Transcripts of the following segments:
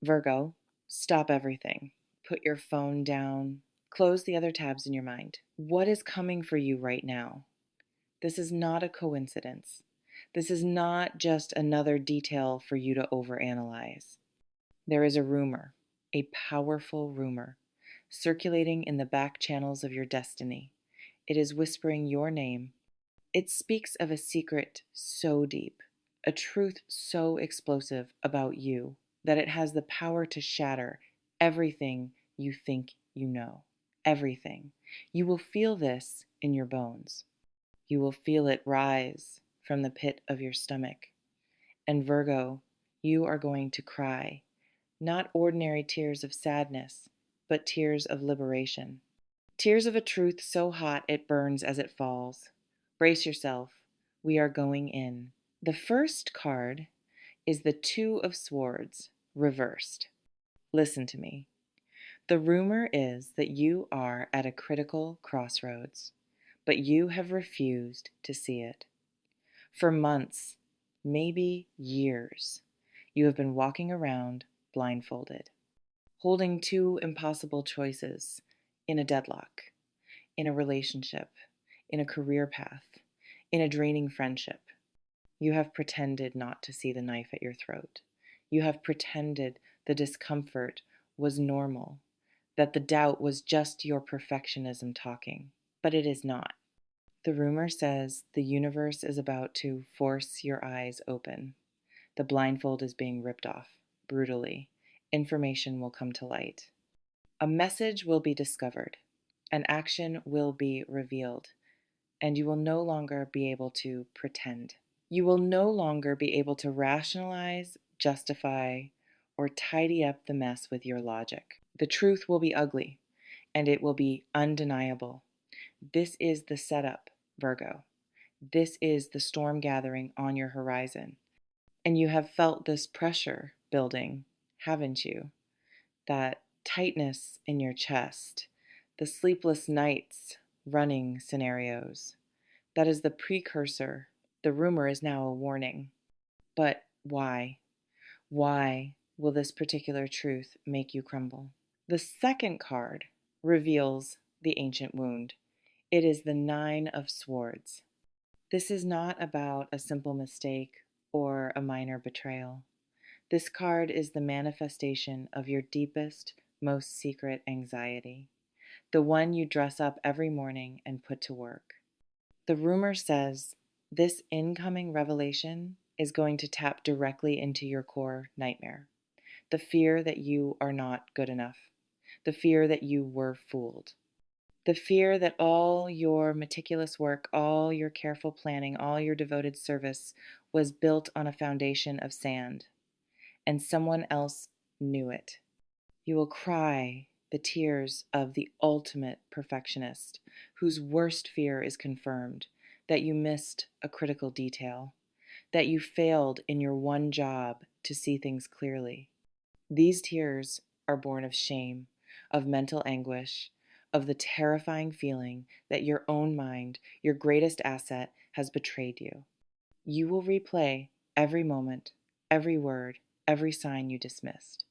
Virgo, stop everything. Put your phone down. Close the other tabs in your mind. What is coming for you right now? This is not a coincidence. This is not just another detail for you to overanalyze. There is a rumor, a powerful rumor, circulating in the back channels of your destiny. It is whispering your name. It speaks of a secret so deep, a truth so explosive about you that it has the power to shatter everything you think you know. Everything. You will feel this in your bones. You will feel it rise from the pit of your stomach. And Virgo, you are going to cry, not ordinary tears of sadness, but tears of liberation. Tears of a truth so hot it burns as it falls. Brace yourself. We are going in. The first card is the Two of Swords, reversed. Listen to me. The rumor is that you are at a critical crossroads, but you have refused to see it. For months, maybe years, you have been walking around blindfolded, holding two impossible choices in a deadlock, in a relationship, in a career path, in a draining friendship. You have pretended not to see the knife at your throat. You have pretended the discomfort was normal, that the doubt was just your perfectionism talking, but it is not. The rumor says the universe is about to force your eyes open. The blindfold is being ripped off, brutally. Information will come to light. A message will be discovered. An action will be revealed. And you will no longer be able to pretend. You will no longer be able to rationalize, justify, or tidy up the mess with your logic. The truth will be ugly, and it will be undeniable. This is the setup, Virgo. This is the storm gathering on your horizon. And you have felt this pressure building, haven't you? That tightness in your chest, the sleepless nights, running scenarios. That is the precursor. The rumor is now a warning. But why? Why will this particular truth make you crumble? The second card reveals the ancient wound. It is the Nine of Swords. This is not about a simple mistake or a minor betrayal. This card is the manifestation of your deepest, most secret anxiety, the one you dress up every morning and put to work. The rumor says this incoming revelation is going to tap directly into your core nightmare, the fear that you are not good enough, the fear that you were fooled, the fear that all your meticulous work, all your careful planning, all your devoted service was built on a foundation of sand, and someone else knew it. You will cry the tears of the ultimate perfectionist, whose worst fear is confirmed, that you missed a critical detail, that you failed in your one job to see things clearly. These tears are born of shame, of mental anguish, of the terrifying feeling that your own mind, your greatest asset, has betrayed you. You will replay every moment, every word, every sign you dismissed.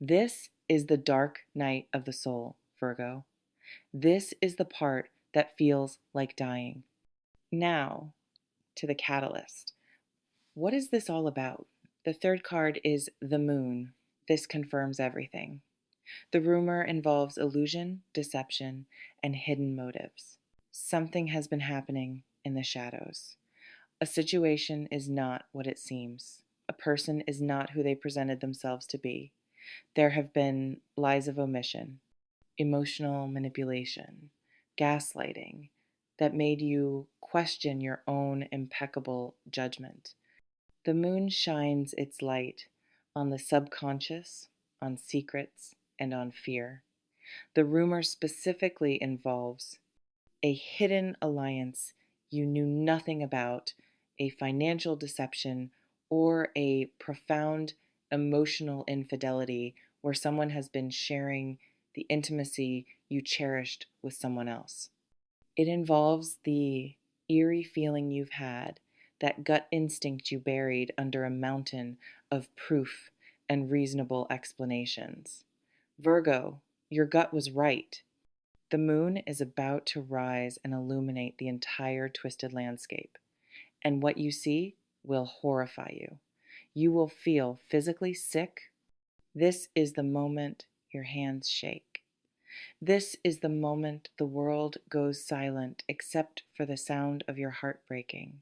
This is the dark night of the soul, Virgo. This is the part that feels like dying. Now, to the catalyst. What is this all about? The third card is the moon. This confirms everything. The rumor involves illusion, deception, and hidden motives. Something has been happening in the shadows. A situation is not what it seems. A person is not who they presented themselves to be. There have been lies of omission, emotional manipulation, gaslighting that made you question your own impeccable judgment. The moon shines its light on the subconscious, on secrets, and on fear. The rumor specifically involves a hidden alliance you knew nothing about, a financial deception, or a profound emotional infidelity where someone has been sharing the intimacy you cherished with someone else. It involves the eerie feeling you've had, that gut instinct you buried under a mountain of proof and reasonable explanations. Virgo, your gut was right. The moon is about to rise and illuminate the entire twisted landscape, and what you see will horrify you. You will feel physically sick. This is the moment your hands shake. This is the moment the world goes silent except for the sound of your heart breaking.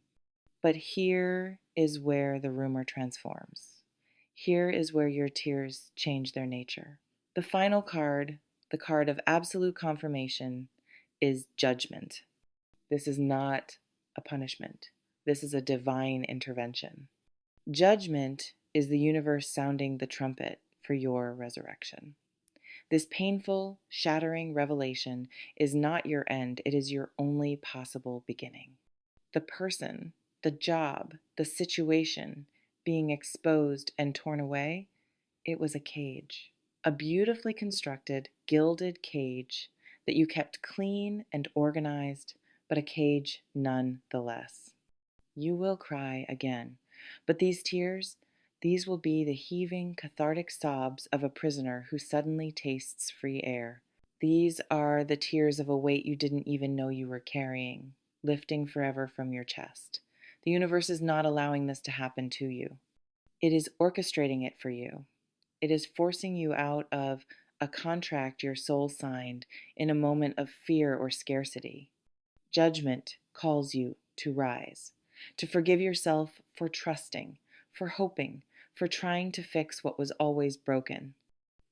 But here is where the rumor transforms. Here is where your tears change their nature. The final card, the card of absolute confirmation, is judgment. This is not a punishment. This is a divine intervention. Judgment is the universe sounding the trumpet for your resurrection. This painful, shattering revelation is not your end, it is your only possible beginning. The person, the job, the situation being exposed and torn away, it was a cage. A beautifully constructed, gilded cage that you kept clean and organized, but a cage nonetheless. You will cry again, but these tears, these will be the heaving, cathartic sobs of a prisoner who suddenly tastes free air. These are the tears of a weight you didn't even know you were carrying, lifting forever from your chest. The universe is not allowing this to happen to you. It is orchestrating it for you. It is forcing you out of a contract your soul signed in a moment of fear or scarcity. Judgment calls you to rise, to forgive yourself for trusting, for hoping, for trying to fix what was always broken,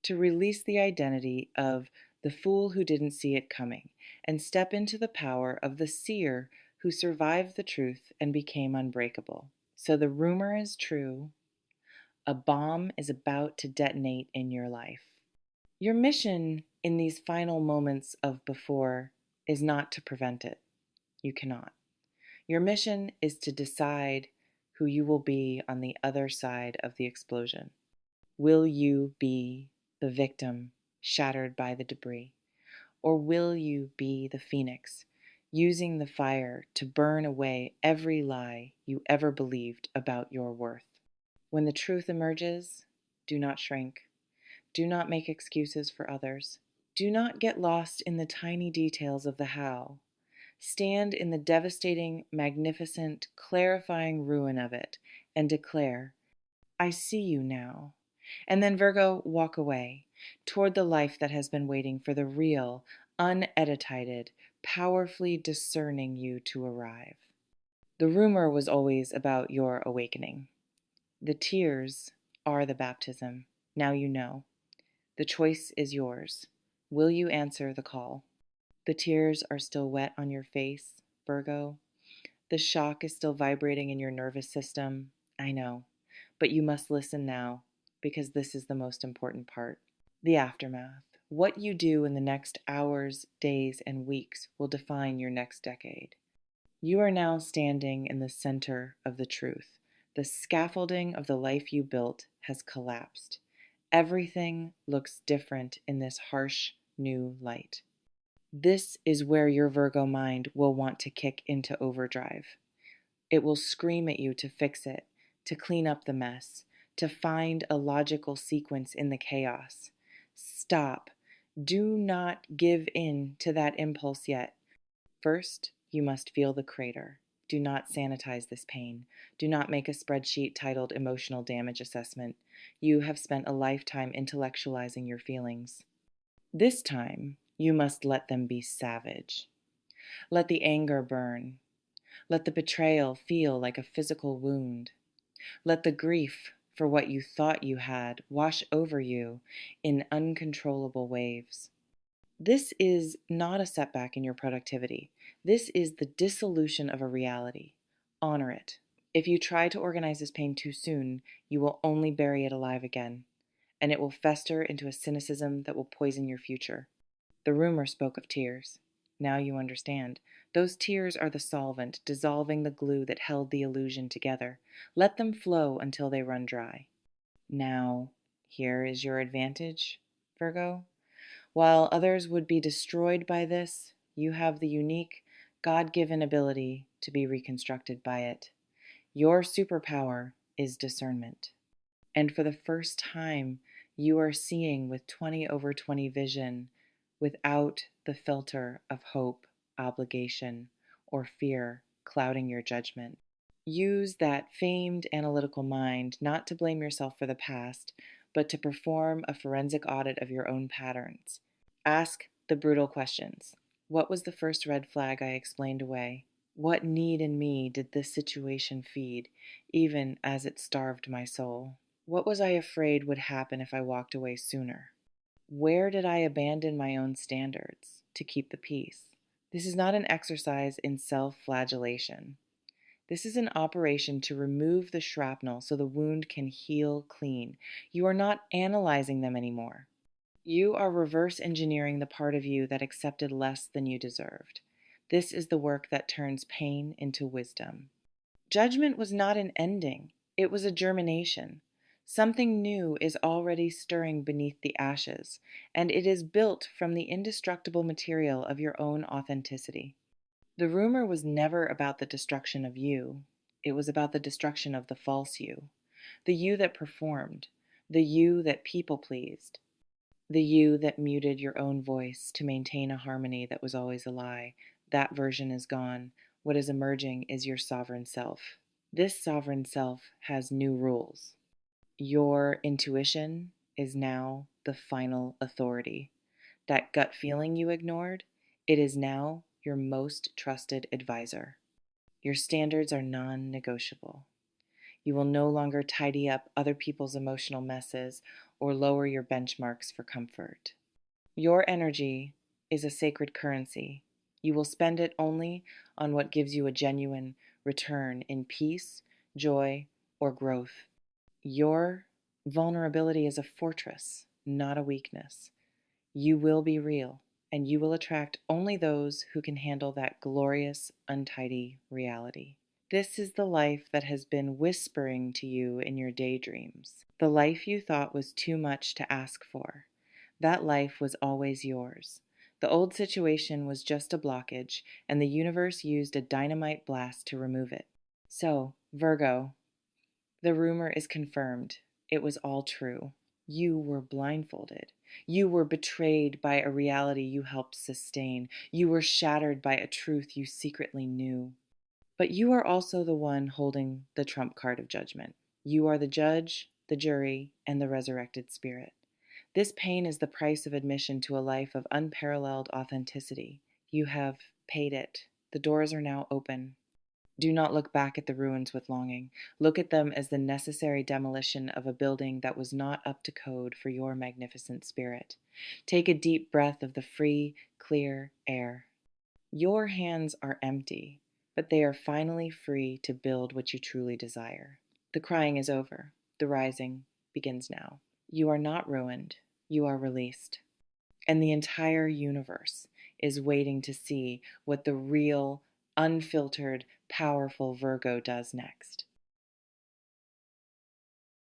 to release the identity of the fool who didn't see it coming and step into the power of the seer who survived the truth and became unbreakable. So the rumor is true. A bomb is about to detonate in your life. Your mission in these final moments of before is not to prevent it. You cannot. Your mission is to decide who you will be on the other side of the explosion. Will you be the victim shattered by the debris? Or will you be the phoenix, using the fire to burn away every lie you ever believed about your worth? When the truth emerges, do not shrink. Do not make excuses for others. Do not get lost in the tiny details of the how. Stand in the devastating, magnificent, clarifying ruin of it and declare, I see you now. And then, Virgo, walk away toward the life that has been waiting for the real, unedited, powerfully discerning you to arrive. The rumor was always about your awakening. The tears are the baptism. Now you know. The choice is yours. Will you answer the call? The tears are still wet on your face, Virgo. The shock is still vibrating in your nervous system. I know. But you must listen now, because this is the most important part. The aftermath. What you do in the next hours, days, and weeks will define your next decade. You are now standing in the center of the truth. The scaffolding of the life you built has collapsed. Everything looks different in this harsh, new light. This is where your Virgo mind will want to kick into overdrive. It will scream at you to fix it, to clean up the mess, to find a logical sequence in the chaos. Stop. Do not give in to that impulse yet. First, you must feel the crater. Do not sanitize this pain. Do not make a spreadsheet titled Emotional Damage Assessment. You have spent a lifetime intellectualizing your feelings. This time, you must let them be savage. Let the anger burn. Let the betrayal feel like a physical wound. Let the grief for what you thought you had wash over you in uncontrollable waves. This is not a setback in your productivity. This is the dissolution of a reality. Honor it. If you try to organize this pain too soon, you will only bury it alive again, and it will fester into a cynicism that will poison your future. The rumor spoke of tears. Now you understand. Those tears are the solvent, dissolving the glue that held the illusion together. Let them flow until they run dry. Now, here is your advantage, Virgo. While others would be destroyed by this, you have the unique, God-given ability to be reconstructed by it. Your superpower is discernment. And for the first time, you are seeing with 20/20 vision without the filter of hope, obligation, or fear clouding your judgment. Use that famed analytical mind not to blame yourself for the past, but to perform a forensic audit of your own patterns. Ask the brutal questions. What was the first red flag I explained away? What need in me did this situation feed, even as it starved my soul? What was I afraid would happen if I walked away sooner? Where did I abandon my own standards to keep the peace? This is not an exercise in self-flagellation. This is an operation to remove the shrapnel so the wound can heal clean. You are not analyzing them anymore. You are reverse engineering the part of you that accepted less than you deserved. This is the work that turns pain into wisdom. Judgment was not an ending, it was a germination. Something new is already stirring beneath the ashes, and it is built from the indestructible material of your own authenticity. The rumor was never about the destruction of you. It was about the destruction of the false you. The you that performed. The you that people pleased. The you that muted your own voice to maintain a harmony that was always a lie. That version is gone. What is emerging is your sovereign self. This sovereign self has new rules. Your intuition is now the final authority. That gut feeling you ignored, it is now your most trusted advisor. Your standards are non-negotiable. You will no longer tidy up other people's emotional messes or lower your benchmarks for comfort. Your energy is a sacred currency. You will spend it only on what gives you a genuine return in peace, joy, or growth. Your vulnerability is a fortress, not a weakness. You will be real, and you will attract only those who can handle that glorious, untidy reality. This is the life that has been whispering to you in your daydreams. The life you thought was too much to ask for. That life was always yours. The old situation was just a blockage, and the universe used a dynamite blast to remove it. So, Virgo, the rumor is confirmed. It was all true. You were blindfolded. You were betrayed by a reality you helped sustain. You were shattered by a truth you secretly knew. But you are also the one holding the trump card of judgment. You are the judge, the jury, and the resurrected spirit. This pain is the price of admission to a life of unparalleled authenticity. You have paid it. The doors are now open. Do not look back at the ruins with longing. Look at them as the necessary demolition of a building that was not up to code for your magnificent spirit. Take a deep breath of the free, clear air. Your hands are empty, but they are finally free to build what you truly desire. The crying is over. The rising begins now. You are not ruined. You are released. And the entire universe is waiting to see what the real, unfiltered, powerful Virgo does next.